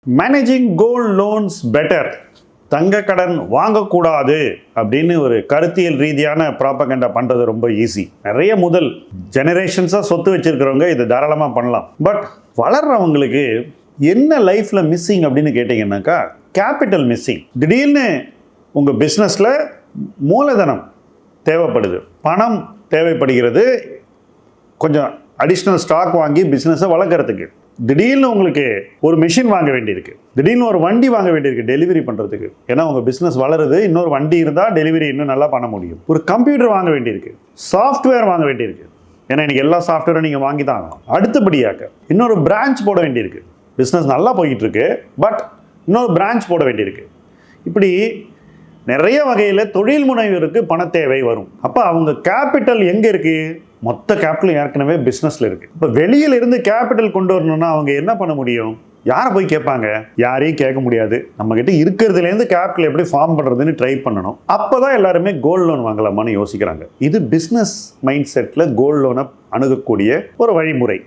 Managing gold loans better, தங்க கடன் வாங்கக்கூடாது அப்படின்னு ஒரு கருத்தியல் ரீதியான ப்ராப்பகண்டா பண்ணுறது ரொம்ப ஈஸி. நிறைய முதல் ஜெனரேஷன்ஸாக சொத்து வச்சுருக்கிறவங்க இதை தாராளமாக பண்ணலாம். பட் வளர்கிறவங்களுக்கு என்ன லைஃப்பில் மிஸ்ஸிங் அப்படின்னு கேட்டிங்கன்னாக்கா கேபிட்டல் மிஸ்ஸிங். திடீர்னு உங்கள் பிஸ்னஸில் மூலதனம் தேவைப்படுது, பணம் தேவைப்படுகிறது, கொஞ்சம் அடிஷ்னல் ஸ்டாக் வாங்கி பிஸ்னஸை வளர்க்குறதுக்கு. திடீர்னு உங்களுக்கு ஒரு மிஷின் வாங்க வேண்டியிருக்கு, திடீர்னு ஒரு வண்டி வாங்க வேண்டியிருக்கு டெலிவரி பண்ணுறதுக்கு. ஏன்னா உங்கள் பிஸ்னஸ் வளருது, இன்னொரு வண்டி இருந்தால் டெலிவரி இன்னும் நல்லா பண்ண முடியும். ஒரு கம்ப்யூட்டர் வாங்க வேண்டியிருக்கு, சாஃப்ட்வேர் வாங்க வேண்டியிருக்கு, ஏன்னா இன்றைக்கி எல்லா சாஃப்ட்வேரும் நீங்கள் வாங்கி தான் ஆகணும். அடுத்தபடியாக இன்னொரு பிரான்ச் போட வேண்டியிருக்கு. பிஸ்னஸ் நல்லா போய்கிட்டு இருக்கு, பட் இன்னொரு பிரான்ச் போட வேண்டியிருக்கு. இப்படி நிறைய வகையில் தொழில் முனைவருக்கு பண தேவை வரும். அப்போ அவங்க கேபிட்டல் எங்கே இருக்குது? மொத்த கேபிட்டல் ஏற்கனவே பிஸ்னஸில் இருக்குது. இப்போ வெளியில் இருந்து கேபிட்டல் கொண்டு வரணும்னா அவங்க என்ன பண்ண முடியும்? யாரை போய் கேட்பாங்க? யாரையும் கேட்க முடியாது. நம்மக்கிட்ட இருக்கிறதுலேருந்து கேபிட்டல் எப்படி ஃபார்ம் பண்ணுறதுன்னு ட்ரை பண்ணணும். அப்போ தான் எல்லாருமே கோல்டு லோன் வாங்கலாமான்னு யோசிக்கிறாங்க. இது பிஸ்னஸ் மைண்ட் செட்டில் கோல்டு லோனை அணுகக்கூடிய ஒரு வழிமுறை.